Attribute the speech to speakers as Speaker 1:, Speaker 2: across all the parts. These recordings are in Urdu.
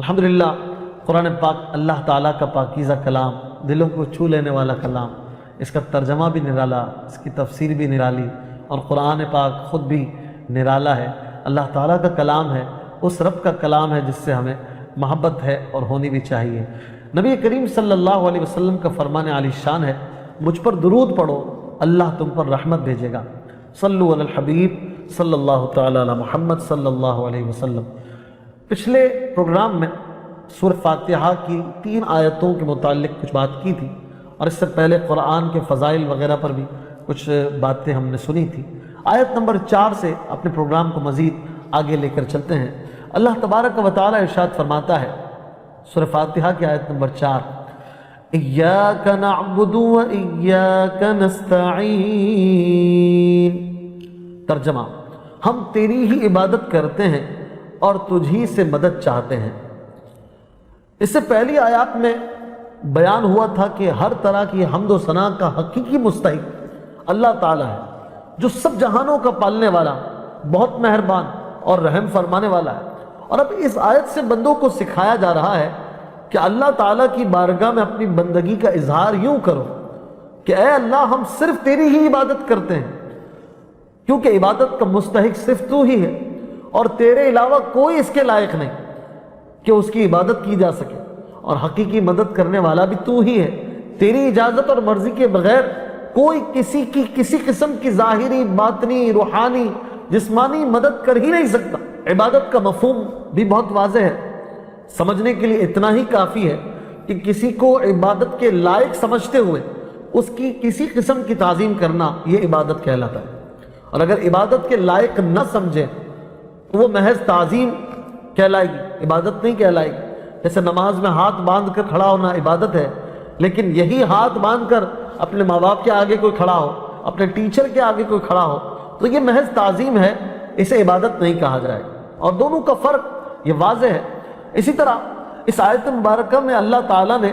Speaker 1: الحمدللہ قرآن پاک اللہ تعالیٰ کا پاکیزہ کلام، دلوں کو چھو لینے والا کلام، اس کا ترجمہ بھی نرالا، اس کی تفسیر بھی نرالی، اور قرآن پاک خود بھی نرالا ہے۔ اللہ تعالیٰ کا کلام ہے، اس رب کا کلام ہے جس سے ہمیں محبت ہے اور ہونی بھی چاہیے۔ نبی کریم صلی اللہ علیہ وسلم کا فرمان عالی شان ہے، مجھ پر درود پڑھو اللہ تم پر رحمت بھیجے گا۔ صلو علی الحبیب صلی اللہ تعالیٰ علی محمد صلی اللہ علیہ وسلم۔ پچھلے پروگرام میں سورہ فاتحہ کی 3 آیتوں کے متعلق کچھ بات کی تھی، اور اس سے پہلے قرآن کے فضائل وغیرہ پر بھی کچھ باتیں ہم نے سنی تھی۔ آیت نمبر 4 سے اپنے پروگرام کو مزید آگے لے کر چلتے ہیں۔ اللہ تبارک و تعالی ارشاد فرماتا ہے سورہ فاتحہ کی آیت نمبر 4، اِيَّاكَ نَعْبُدُ وَإِيَّاكَ نَسْتَعِينُ۔ ترجمہ، ہم تیری ہی عبادت کرتے ہیں اور تجھی سے مدد چاہتے ہیں۔ اس سے پہلی آیات میں بیان ہوا تھا کہ ہر طرح کی حمد و ثنا کا حقیقی مستحق اللہ تعالیٰ ہے، جو سب جہانوں کا پالنے والا، بہت مہربان اور رحم فرمانے والا ہے۔ اور اب اس آیت سے بندوں کو سکھایا جا رہا ہے کہ اللہ تعالیٰ کی بارگاہ میں اپنی بندگی کا اظہار یوں کرو کہ اے اللہ، ہم صرف تیری ہی عبادت کرتے ہیں، کیونکہ عبادت کا مستحق صرف تو ہی ہے، اور تیرے علاوہ کوئی اس کے لائق نہیں کہ اس کی عبادت کی جا سکے، اور حقیقی مدد کرنے والا بھی تو ہی ہے۔ تیری اجازت اور مرضی کے بغیر کوئی کسی کی کسی قسم کی ظاہری، باطنی، روحانی، جسمانی مدد کر ہی نہیں سکتا۔ عبادت کا مفہوم بھی بہت واضح ہے، سمجھنے کے لیے اتنا ہی کافی ہے کہ کسی کو عبادت کے لائق سمجھتے ہوئے اس کی کسی قسم کی تعظیم کرنا یہ عبادت کہلاتا ہے، اور اگر عبادت کے لائق نہ سمجھے تو وہ محض تعظیم کہلائے گی، عبادت نہیں کہلائے گی۔ جیسے نماز میں ہاتھ باندھ کر کھڑا ہونا عبادت ہے، لیکن یہی ہاتھ باندھ کر اپنے ماں باپ کے آگے کوئی کھڑا ہو، اپنے ٹیچر کے آگے کوئی کھڑا ہو، تو یہ محض تعظیم ہے، اسے عبادت نہیں کہا جائے گا، اور دونوں کا فرق یہ واضح ہے۔ اسی طرح اس آیت مبارکہ میں اللہ تعالیٰ نے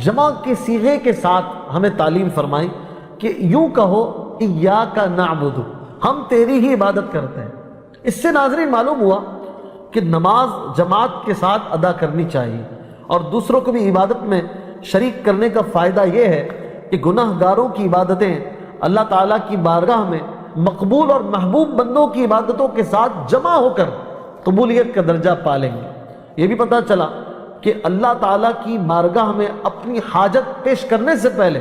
Speaker 1: جمع کے صیغے کے ساتھ ہمیں تعلیم فرمائی کہ یوں کہو اِيَّاكَ نَعْبُدُ، ہم تیری ہی عبادت کرتے ہیں۔ اس سے ناظرین معلوم ہوا کہ نماز جماعت کے ساتھ ادا کرنی چاہیے، اور دوسروں کو بھی عبادت میں شریک کرنے کا فائدہ یہ ہے کہ گناہ گاروں کی عبادتیں اللہ تعالیٰ کی بارگاہ میں مقبول اور محبوب بندوں کی عبادتوں کے ساتھ جمع ہو کر قبولیت کا درجہ پالیں گے۔ یہ بھی پتہ چلا کہ اللہ تعالیٰ کی بارگاہ میں اپنی حاجت پیش کرنے سے پہلے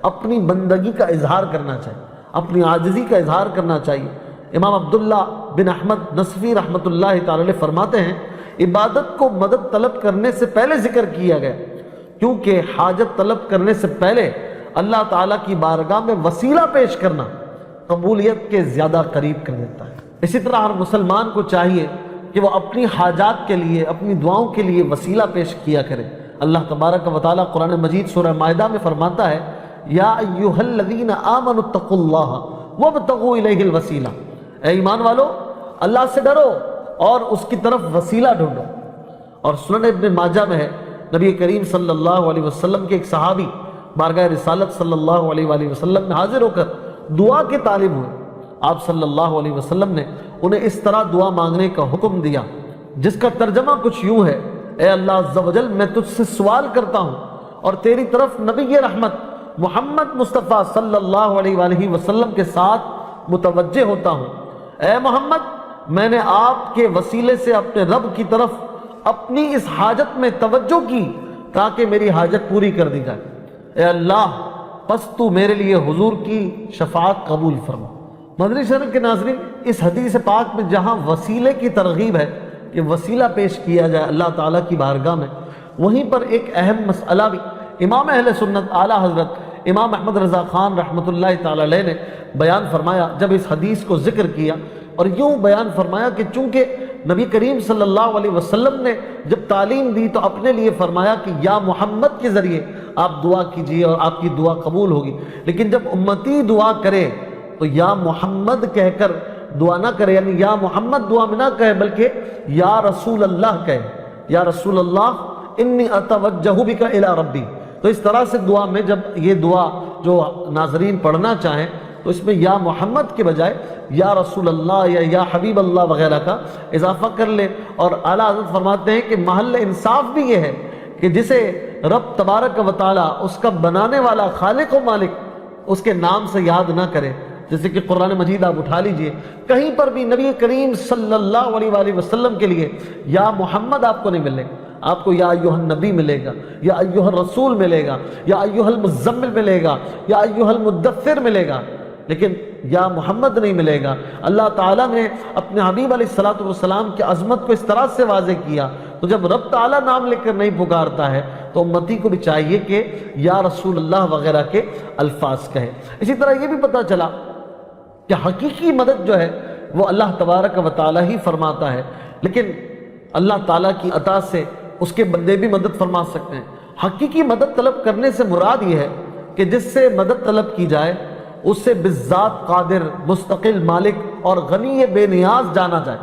Speaker 1: اپنی بندگی کا اظہار کرنا چاہیے، اپنی عاجزی کا اظہار کرنا چاہیے۔ امام عبداللہ بن احمد نصفی رحمۃ اللہ تعالی علیہ فرماتے ہیں، عبادت کو مدد طلب کرنے سے پہلے ذکر کیا گیا، کیونکہ حاجت طلب کرنے سے پہلے اللہ تعالیٰ کی بارگاہ میں وسیلہ پیش کرنا قبولیت کے زیادہ قریب کر دیتا ہے۔ اسی طرح ہر مسلمان کو چاہیے کہ وہ اپنی حاجات کے لیے، اپنی دعاؤں کے لیے وسیلہ پیش کیا کرے۔ اللہ تبارک و تعالیٰ قرآن مجید سورہ مائدہ میں فرماتا ہے، یا ایھا الذین آمنوا اتقوا اللہ وابتغوا الیہ الوسیلہ، اے ایمان والو، اللہ سے ڈرو اور اس کی طرف وسیلہ ڈھونڈو۔ اور سنن ابن ماجہ میں ہے، نبی کریم صلی اللہ علیہ وسلم کے ایک صحابی بارگاہ رسالت صلی اللہ علیہ وآلہ وسلم میں حاضر ہو کر دعا کے طالب ہوئے۔ آپ صلی اللہ علیہ وسلم نے انہیں اس طرح دعا مانگنے کا حکم دیا، جس کا ترجمہ کچھ یوں ہے، اے اللہ عز و جل، میں تجھ سے سوال کرتا ہوں اور تیری طرف نبی رحمت محمد مصطفیٰ صلی اللہ علیہ وآلہ وسلم کے ساتھ متوجہ ہوتا ہوں۔ اے محمد، میں نے آپ کے وسیلے سے اپنے رب کی طرف اپنی اس حاجت میں توجہ کی تاکہ میری حاجت پوری کر دی جائے۔ اے اللہ، پس تو میرے لیے حضور کی شفاعت قبول فرما۔ مدنی چینل کے ناظرین، اس حدیث پاک میں جہاں وسیلے کی ترغیب ہے کہ وسیلہ پیش کیا جائے اللہ تعالیٰ کی بارگاہ میں، وہیں پر ایک اہم مسئلہ بھی امام اہل سنت اعلیٰ حضرت امام احمد رضا خان رحمۃ اللہ تعالی علیہ نے بیان فرمایا، جب اس حدیث کو ذکر کیا، اور یوں بیان فرمایا کہ چونکہ نبی کریم صلی اللہ علیہ وسلم نے جب تعلیم دی تو اپنے لیے فرمایا کہ یا محمد کے ذریعے آپ دعا کیجئے اور آپ کی دعا قبول ہوگی، لیکن جب امتی دعا کرے تو یا محمد کہہ کر دعا نہ کرے، یعنی یا محمد دعا میں نہ کہے بلکہ یا رسول اللہ کہے، یا رسول اللہ انی اتوجہ بک الی ربی۔ تو اس طرح سے دعا میں جب یہ دعا جو ناظرین پڑھنا چاہیں تو اس میں یا محمد کے بجائے یا رسول اللہ یا حبیب اللہ وغیرہ کا اضافہ کر لے۔ اور اعلیٰ حضرت فرماتے ہیں کہ محل انصاف بھی یہ ہے کہ جسے رب تبارک و تعالی اس کا بنانے والا خالق و مالک اس کے نام سے یاد نہ کرے، جیسے کہ قرآن مجید آپ اٹھا لیجئے، کہیں پر بھی نبی کریم صلی اللہ علیہ وآلہ وسلم کے لیے یا محمد آپ کو نہیں ملے گا۔ آپ کو یا ایھا النبی ملے گا، یا ایھا الرسول ملے گا، یا ایھا المزمل ملے گا، یا ایھا المدثر ملے گا، لیکن یا محمد نہیں ملے گا۔ اللہ تعالیٰ نے اپنے حبیب علیہ السلام کی عظمت کو اس طرح سے واضح کیا، تو جب رب تعالیٰ نام لے کر نہیں پکارتا ہے تو امتی کو بھی چاہیے کہ یا رسول اللہ وغیرہ کے الفاظ کہے۔ اسی طرح یہ بھی پتہ چلا کہ حقیقی مدد جو ہے وہ اللہ تبارک و تعالیٰ ہی فرماتا ہے، لیکن اللہ تعالیٰ کی عطا سے اس کے بندے بھی مدد فرما سکتے ہیں۔ حقیقی مدد طلب کرنے سے مراد یہ ہے کہ جس سے مدد طلب کی جائے اس سے بالذات قادر، مستقل مالک اور غنی بے نیاز جانا جائے،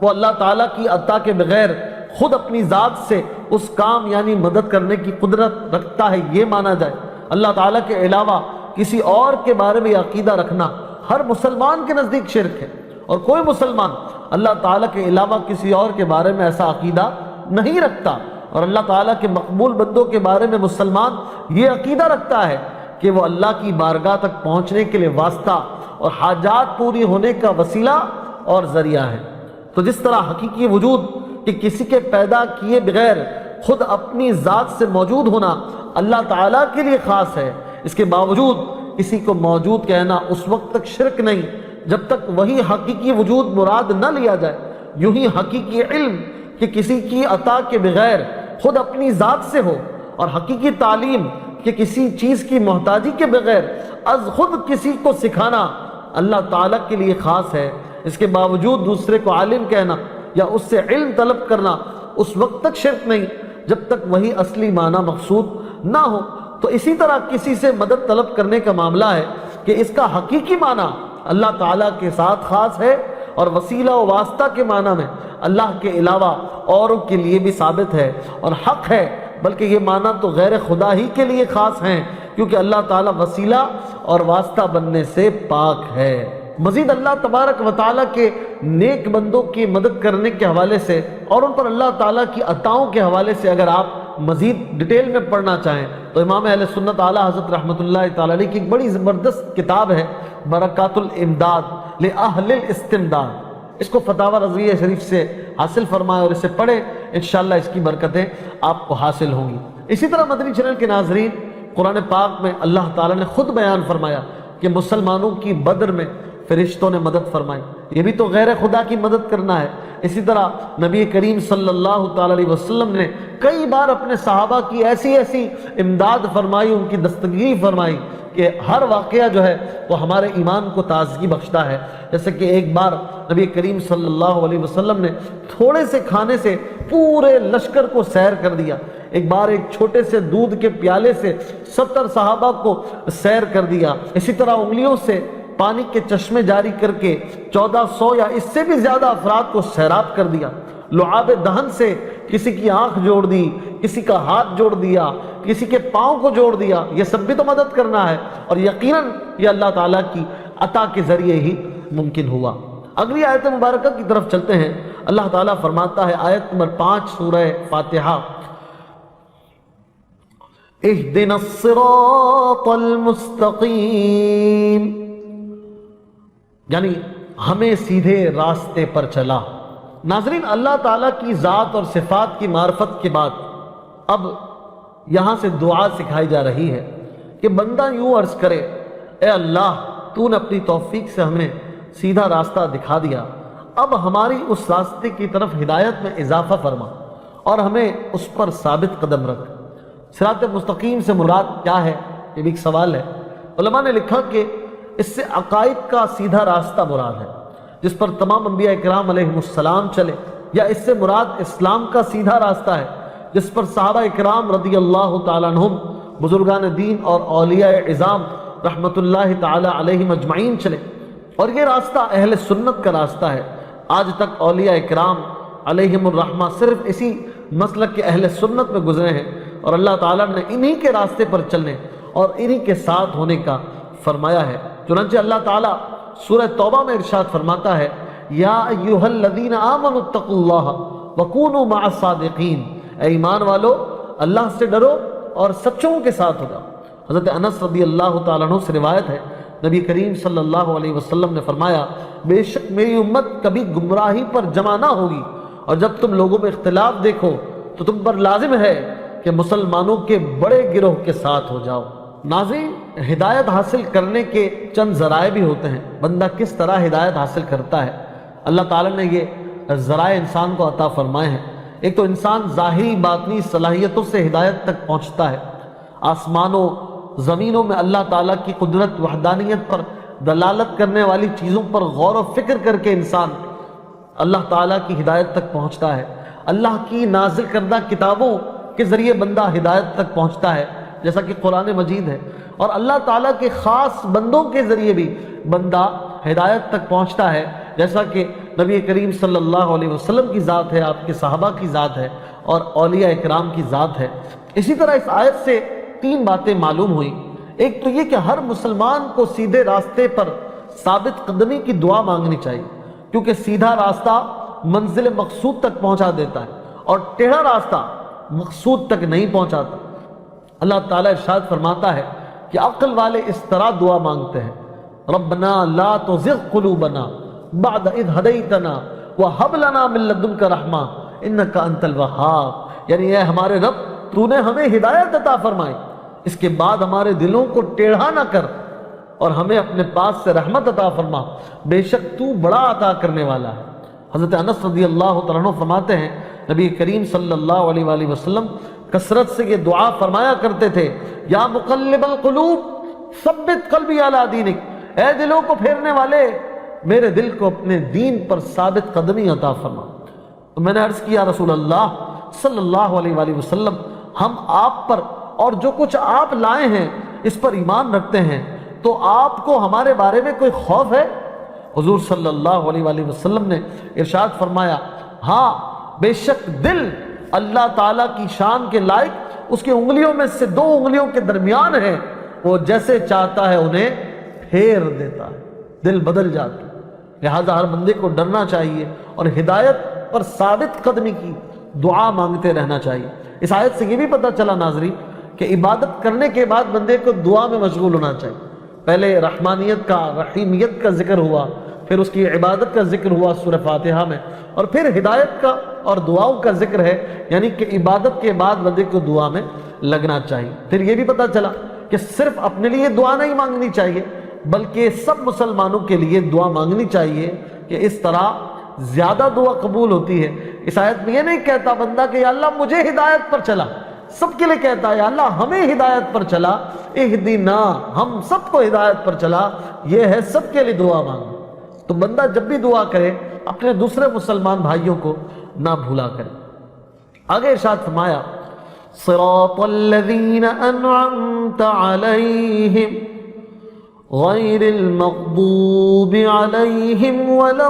Speaker 1: وہ اللہ تعالیٰ کی عطا کے بغیر خود اپنی ذات سے اس کام یعنی مدد کرنے کی قدرت رکھتا ہے، یہ مانا جائے۔ اللہ تعالیٰ کے علاوہ کسی اور کے بارے میں عقیدہ رکھنا ہر مسلمان کے نزدیک شرک ہے، اور کوئی مسلمان اللہ تعالیٰ کے علاوہ کسی اور کے بارے میں ایسا عقیدہ نہیں رکھتا۔ اور اللہ تعالیٰ کے مقبول بندوں کے بارے میں مسلمان یہ عقیدہ رکھتا ہے کہ وہ اللہ کی بارگاہ تک پہنچنے کے لیے واسطہ اور حاجات پوری ہونے کا وسیلہ اور ذریعہ ہے۔ تو جس طرح حقیقی وجود کہ کسی کے پیدا کیے بغیر خود اپنی ذات سے موجود ہونا اللہ تعالیٰ کے لیے خاص ہے، اس کے باوجود کسی کو موجود کہنا اس وقت تک شرک نہیں جب تک وہی حقیقی وجود مراد نہ لیا جائے۔ یوں ہی حقیقی علم کہ کسی کی عطا کے بغیر خود اپنی ذات سے ہو، اور حقیقی تعلیم کہ کسی چیز کی محتاجی کے بغیر از خود کسی کو سکھانا اللہ تعالیٰ کے لیے خاص ہے، اس کے باوجود دوسرے کو عالم کہنا یا اس سے علم طلب کرنا اس وقت تک شرک نہیں جب تک وہی اصلی معنی مقصود نہ ہو۔ تو اسی طرح کسی سے مدد طلب کرنے کا معاملہ ہے کہ اس کا حقیقی معنی اللہ تعالیٰ کے ساتھ خاص ہے، اور وسیلہ و واسطہ کے معنی میں اللہ کے علاوہ اوروں کے لیے بھی ثابت ہے اور حق ہے، بلکہ یہ معنی تو غیر خدا ہی کے لیے خاص ہیں، کیونکہ اللہ تعالیٰ وسیلہ اور واسطہ بننے سے پاک ہے۔ مزید اللہ تبارک و تعالیٰ کے نیک بندوں کی مدد کرنے کے حوالے سے اور ان پر اللہ تعالیٰ کی عطاؤں کے حوالے سے اگر آپ مزید ڈیٹیل میں پڑھنا چاہیں تو امام اہل سنت اعلیٰ حضرت رحمۃ اللہ تعالیٰ علیہ کی ایک بڑی زبردست کتاب ہے برکات الامداد لأہل الاستمداد، اس کو فتاوی رضویہ شریف سے حاصل فرمائے اور اسے پڑھیں، انشاءاللہ اس کی برکتیں آپ کو حاصل ہوں گی۔ اسی طرح مدنی چینل کے ناظرین، قرآن پاک میں اللہ تعالیٰ نے خود بیان فرمایا کہ مسلمانوں کی بدر میں فرشتوں نے مدد فرمائی، یہ بھی تو غیر خدا کی مدد کرنا ہے۔ اسی طرح نبی کریم صلی اللہ تعالیٰ علیہ وسلم نے کئی بار اپنے صحابہ کی ایسی امداد فرمائی، ان کی دستگیری فرمائی کہ ہر واقعہ جو ہے وہ ہمارے ایمان کو تازگی بخشتا ہے۔ جیسے کہ ایک بار نبی کریم صلی اللہ علیہ وسلم نے تھوڑے سے کھانے سے پورے لشکر کو سیر کر دیا، ایک بار ایک چھوٹے سے دودھ کے پیالے سے 70 صحابہ کو سیر کر دیا، اسی طرح انگلیوں سے پانی کے چشمے جاری کر کے 1400 یا اس سے بھی زیادہ افراد کو سیراب کر دیا، لعاب دہن سے کسی کی آنکھ جوڑ دی، کسی کا ہاتھ جوڑ دیا، کسی کے پاؤں کو جوڑ دیا، یہ سب بھی تو مدد کرنا ہے، اور یقیناً یہ اللہ تعالیٰ کی عطا کے ذریعے ہی ممکن ہوا۔ اگلی آیت مبارکہ کی طرف چلتے ہیں۔ اللہ تعالیٰ فرماتا ہے آیت نمبر 5 سورہ فاتحہ، اہدنا الصراط المستقیم، یعنی ہمیں سیدھے راستے پر چلا۔ ناظرین، اللہ تعالیٰ کی ذات اور صفات کی معرفت کے بعد اب یہاں سے دعا سکھائی جا رہی ہے کہ بندہ یوں عرض کرے، اے اللہ تو نے اپنی توفیق سے ہمیں سیدھا راستہ دکھا دیا، اب ہماری اس راستے کی طرف ہدایت میں اضافہ فرما اور ہمیں اس پر ثابت قدم رکھ۔ صراط مستقیم سے مراد کیا ہے؟ یہ بھی ایک سوال ہے۔ علماء نے لکھا کہ اس سے عقائد کا سیدھا راستہ مراد ہے جس پر تمام انبیاء اکرام علیہ السلام چلے، یا اس سے مراد اسلام کا سیدھا راستہ ہے جس پر صحابہ اکرام رضی اللہ تعالیٰ عنہم، بزرگان دین اور اولیاء عظام رحمت اللہ تعالیٰ علیہم اجمعین چلے، اور یہ راستہ اہل سنت کا راستہ ہے۔ آج تک اولیاء اکرام علیہم الرحمہ صرف اسی مسلک کے اہل سنت میں گزرے ہیں، اور اللہ تعالیٰ نے انہی کے راستے پر چلنے اور انہی کے ساتھ ہونے کا فرمایا ہے۔ چنانچہ اللہ تعالیٰ سورہ توبہ میں ارشاد فرماتا ہے یا ایھا الذین آمنوا اتقوا اللہ وکونوا مع الصادقین، اے ایمان والو اللہ سے ڈرو اور سچوں کے ساتھ ہو جاؤ۔ حضرت انس رضی اللہ تعالیٰ عنہ سے روایت ہے، نبی کریم صلی اللہ علیہ وسلم نے فرمایا بے شک میری امت کبھی گمراہی پر جمع نہ ہوگی، اور جب تم لوگوں میں اختلاف دیکھو تو تم پر لازم ہے کہ مسلمانوں کے بڑے گروہ کے ساتھ ہو جاؤ۔ ناظرین، ہدایت حاصل کرنے کے چند ذرائع بھی ہوتے ہیں، بندہ کس طرح ہدایت حاصل کرتا ہے۔ اللہ تعالیٰ نے یہ ذرائع انسان کو عطا فرمائے ہیں۔ ایک تو انسان ظاہری باطنی صلاحیتوں سے ہدایت تک پہنچتا ہے۔ آسمانوں زمینوں میں اللہ تعالیٰ کی قدرت وحدانیت پر دلالت کرنے والی چیزوں پر غور و فکر کر کے انسان اللہ تعالیٰ کی ہدایت تک پہنچتا ہے۔ اللہ کی نازل کردہ کتابوں کے ذریعے بندہ ہدایت تک پہنچتا ہے، جیسا کہ قرآن مجید ہے، اور اللہ تعالیٰ کے خاص بندوں کے ذریعے بھی بندہ ہدایت تک پہنچتا ہے، جیسا کہ نبی کریم صلی اللہ علیہ وسلم کی ذات ہے، آپ کے صحابہ کی ذات ہے، اور اولیاء اکرام کی ذات ہے۔ اسی طرح اس آیت سے تین باتیں معلوم ہوئیں۔ ایک تو یہ کہ ہر مسلمان کو سیدھے راستے پر ثابت قدمی کی دعا مانگنی چاہیے، کیونکہ سیدھا راستہ منزل مقصود تک پہنچا دیتا ہے اور ٹیڑھا راستہ مقصود تک نہیں پہنچاتا۔ اللہ تعالیٰ ارشاد فرماتا ہے کہ عقل والے اس طرح دعا مانگتے ہیں، ربنا لا تزغ قلوبنا بعد اذ ہدیتنا وہب لنا من لدنک رحمہ انک انت الوہاب، یعنی اے ہمارے رب تو نے ہمیں ہدایت عطا فرمائی، اس کے بعد ہمارے دلوں کو ٹیڑھا نہ کر اور ہمیں اپنے پاس سے رحمت عطا فرما، بے شک تو بڑا عطا کرنے والا ہے۔ حضرت انس رضی اللہ تعالیٰ عنہ فرماتے ہیں نبی کریم صلی اللہ علیہ وآلہ وسلم کثرت سے یہ دعا فرمایا کرتے تھے، یا مقلب القلوب ثبت قلبی علی دینک، اے دلوں کو پھیرنے والے میرے دل کو اپنے دین پر ثابت قدمی عطا فرما۔ تو میں نے عرض کیا رسول اللہ صلی اللہ علیہ وآلہ وسلم، ہم آپ پر اور جو کچھ آپ لائے ہیں اس پر ایمان رکھتے ہیں، تو آپ کو ہمارے بارے میں کوئی خوف ہے؟ حضور صلی اللہ علیہ وآلہ وسلم نے ارشاد فرمایا، ہاں بے شک دل اللہ تعالیٰ کی شان کے لائق اس کی انگلیوں میں سے دو انگلیوں کے درمیان ہے، وہ جیسے چاہتا ہے انہیں پھیر دیتا ہے، دل بدل جاتا ہے۔ لہذا ہر بندے کو ڈرنا چاہیے اور ہدایت پر ثابت قدمی کی دعا مانگتے رہنا چاہیے۔ اس آیت سے یہ بھی پتہ چلا ناظرین کہ عبادت کرنے کے بعد بندے کو دعا میں مشغول ہونا چاہیے۔ پہلے رحمانیت کا، رحیمیت کا ذکر ہوا، پھر اس کی عبادت کا ذکر ہوا سورہ فاتحہ میں، اور پھر ہدایت کا اور دعاؤں کا ذکر ہے، یعنی کہ عبادت کے بعد بندے کو دعا میں لگنا چاہیے۔ پھر یہ بھی پتہ چلا کہ صرف اپنے لیے دعا نہیں مانگنی چاہیے، بلکہ سب مسلمانوں کے لیے دعا مانگنی چاہیے، کہ اس طرح زیادہ دعا قبول ہوتی ہے۔ اس آیت میں یہ نہیں کہتا بندہ کہ یا اللہ مجھے ہدایت پر چلا، سب کے لیے کہتا ہے یا اللہ ہمیں ہدایت پر چلا، اہدنا، ہم سب کو ہدایت پر چلا، یہ ہے سب کے لیے دعا مانگنا۔ تو بندہ جب بھی دعا کرے اپنے دوسرے مسلمان بھائیوں کو نہ بھولا کرے۔ آگے ارشاد فرمایا، صراط الذین انعمت علیہم غیر المغضوب علیہم ولا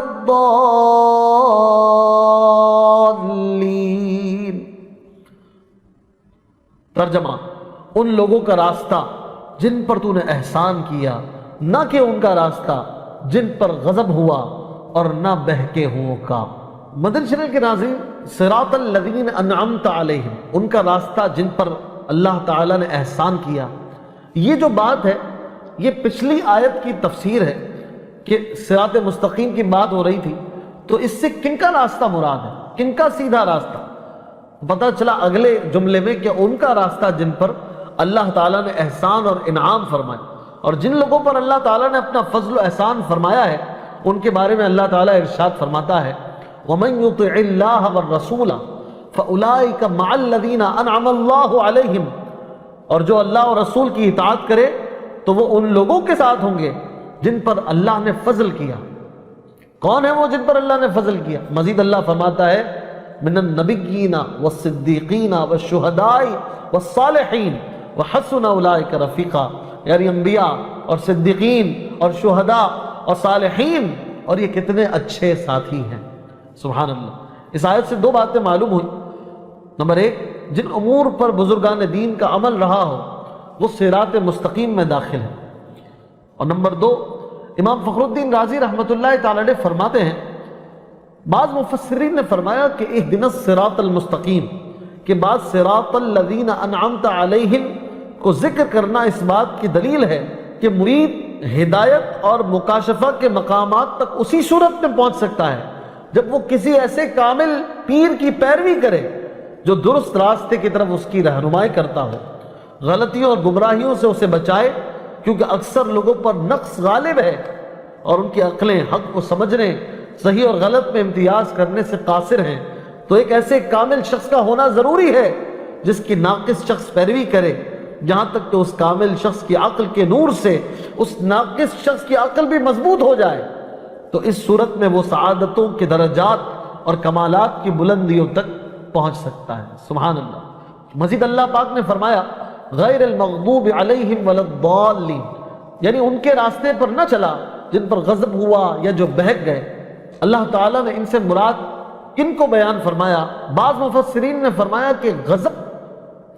Speaker 1: الضالین۔ ترجمہ، ان لوگوں کا راستہ جن پر تو نے احسان کیا، نہ کہ ان کا راستہ جن پر غضب ہوا اور نہ بہکے ہوں کا۔ مدنی چینل کے ناظرین، صراط الذین انعمت علیہم، ان کا راستہ جن پر اللہ تعالیٰ نے احسان کیا، یہ جو بات ہے یہ پچھلی آیت کی تفسیر ہے کہ صراط مستقیم کی بات ہو رہی تھی، تو اس سے کن کا راستہ مراد ہے، کن کا سیدھا راستہ؟ پتہ چلا اگلے جملے میں کہ ان کا راستہ جن پر اللہ تعالیٰ نے احسان اور انعام فرمائے، اور جن لوگوں پر اللہ تعالیٰ نے اپنا فضل و احسان فرمایا ہے ان کے بارے میں اللہ تعالیٰ ارشاد فرماتا ہے، وَمَن يُطِعِ اللَّهَ وَالرَّسُولَ فَأُولَٰئِكَ مَعَ الَّذِينَ أَنْعَمَ اللَّهُ عَلَيْهِمْ، اور جو اللہ اور رسول کی اطاعت کرے تو وہ ان لوگوں کے ساتھ ہوں گے جن پر اللہ نے فضل کیا۔ کون ہے وہ جن پر اللہ نے فضل کیا؟ مزید اللہ فرماتا ہے، من النبیین والصدیقین والشہداء والصالحین وحسن اولئک رفیقا، یعنی انبیاء اور صدیقین اور شہداء اور صالحین، اور یہ کتنے اچھے ساتھی ہیں۔ سبحان اللہ۔ اس آیت سے دو باتیں معلوم ہوئی۔ نمبر ایک، جن امور پر بزرگان دین کا عمل رہا ہو وہ صراط مستقیم میں داخل ہے، اور نمبر 2، امام فخر الدین رازی رحمۃ اللہ تعالی علیہ فرماتے ہیں، بعض مفسرین نے فرمایا کہ اہدنا الصراط المستقیم کہ بعض صراط الذین انعمت علیہم کو ذکر کرنا اس بات کی دلیل ہے کہ مرید ہدایت اور مکاشفہ کے مقامات تک اسی صورت میں پہنچ سکتا ہے جب وہ کسی ایسے کامل پیر کی پیروی کرے جو درست راستے کی طرف اس کی رہنمائی کرتا ہو، غلطیوں اور گمراہیوں سے اسے بچائے، کیونکہ اکثر لوگوں پر نقص غالب ہے اور ان کی عقلیں حق کو سمجھنے، صحیح اور غلط میں امتیاز کرنے سے قاصر ہیں۔ تو ایک ایسے کامل شخص کا ہونا ضروری ہے جس کی ناقص شخص پیروی کرے، جہاں تک کہ اس کامل شخص کی عقل کے نور سے اس ناقص شخص کی عقل بھی مضبوط ہو جائے، تو اس صورت میں وہ سعادتوں کے درجات اور کمالات کی بلندیوں تک پہنچ سکتا ہے۔ سبحان اللہ۔ مزید اللہ پاک نے فرمایا غیر المغضوب علیہم ولا الضالین، یعنی ان کے راستے پر نہ چلا جن پر غضب ہوا یا جو بہک گئے۔ اللہ تعالیٰ نے ان سے مراد کن کو بیان فرمایا؟ بعض مفسرین نے فرمایا کہ غضب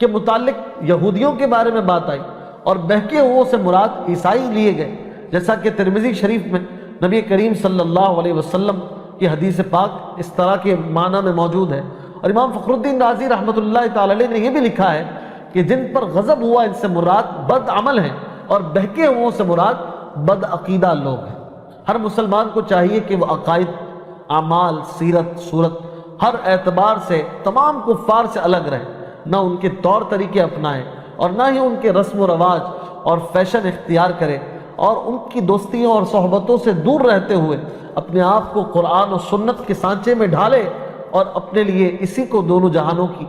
Speaker 1: کے متعلق یہودیوں کے بارے میں بات آئی اور بہکے ہوئے سے مراد عیسائی لیے گئے، جیسا کہ ترمذی شریف میں نبی کریم صلی اللہ علیہ وسلم کی حدیث پاک اس طرح کے معنی میں موجود ہے۔ اور امام فخر الدین رازی رحمۃ اللہ تعالی علیہ نے یہ بھی لکھا ہے کہ جن پر غضب ہوا ان سے مراد بد عمل ہیں اور بہکے ہوئے سے مراد بد عقیدہ لوگ ہیں۔ ہر مسلمان کو چاہیے کہ وہ عقائد، اعمال، سیرت، صورت ہر اعتبار سے تمام کفار سے الگ رہے، نہ ان کے طور طریقے اپنائے اور نہ ہی ان کے رسم و رواج اور فیشن اختیار کرے، اور ان کی دوستیوں اور صحبتوں سے دور رہتے ہوئے اپنے آپ کو قرآن و سنت کے سانچے میں ڈھالے اور اپنے لیے اسی کو دونوں جہانوں کی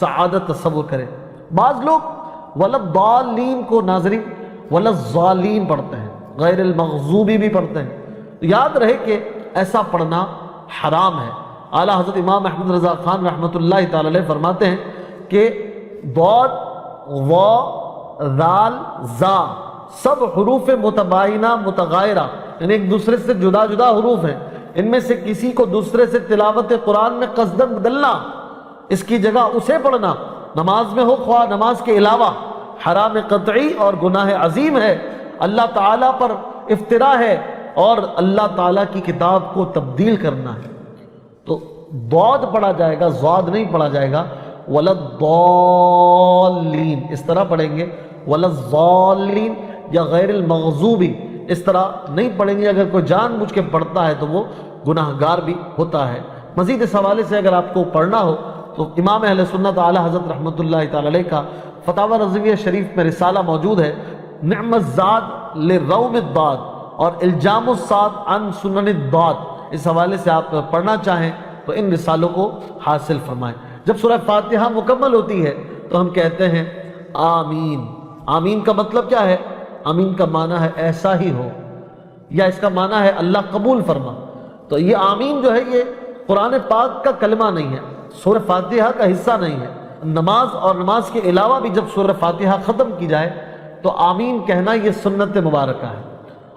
Speaker 1: سعادت تصور کرے۔ بعض لوگ ولضالین کو ناظرین ولضالین پڑھتے ہیں، غیر المغضوبی بھی پڑھتے ہیں۔ یاد رہے کہ ایسا پڑھنا حرام ہے۔ اعلیٰ حضرت امام احمد رضا خان رحمۃ اللہ تعالی علیہ فرماتے ہیں کہ ضاد، وا، ذال، زا سب حروف متباینہ متغائرہ، یعنی ایک دوسرے سے جدا جدا حروف ہیں، ان میں سے کسی کو دوسرے سے تلاوت قرآن میں قصداً بدلنا، اس کی جگہ اسے پڑھنا، نماز میں ہو خواہ نماز کے علاوہ، حرام قطعی اور گناہ عظیم ہے، اللہ تعالیٰ پر افتراء ہے اور اللہ تعالیٰ کی کتاب کو تبدیل کرنا ہے۔ تو ضاد پڑھا جائے گا، ضاد نہیں پڑھا جائے گا۔ ولضالین اس طرح پڑھیں گے، ولضالین یا غیر المغضوبی اس طرح نہیں پڑھیں گے۔ اگر کوئی جان بوجھ کے پڑھتا ہے تو وہ گناہ گار بھی ہوتا ہے۔ مزید اس حوالے سے اگر آپ کو پڑھنا ہو تو امام اہل سنت اعلیٰ حضرت رحمۃ اللہ تعالی علیہ کا فتاوی رضویہ شریف میں رسالہ موجود ہے، نعم الزاد لروم الضاد اور الجام الصاد عن سنن الضاد، اس حوالے سے آپ پڑھنا چاہیں تو ان رسالوں کو حاصل فرمائیں۔ جب سورہ فاتحہ مکمل ہوتی ہے تو ہم کہتے ہیں آمین۔ آمین کا مطلب کیا ہے؟ آمین کا معنی ہے ایسا ہی ہو، یا اس کا معنی ہے اللہ قبول فرما۔ تو یہ آمین جو ہے یہ قرآن پاک کا کلمہ نہیں ہے، سورہ فاتحہ کا حصہ نہیں ہے۔ نماز اور نماز کے علاوہ بھی جب سورہ فاتحہ ختم کی جائے تو آمین کہنا یہ سنت مبارکہ ہے۔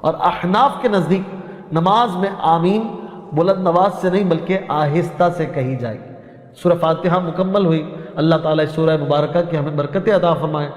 Speaker 1: اور احناف کے نزدیک نماز میں آمین بلند آواز سے نہیں بلکہ آہستہ سے کہی جائے گی۔ سورہ فاتحہ مکمل ہوئی، اللہ تعالیٰ اس سورہ مبارکہ کی ہمیں برکتیں عطا فرمائے۔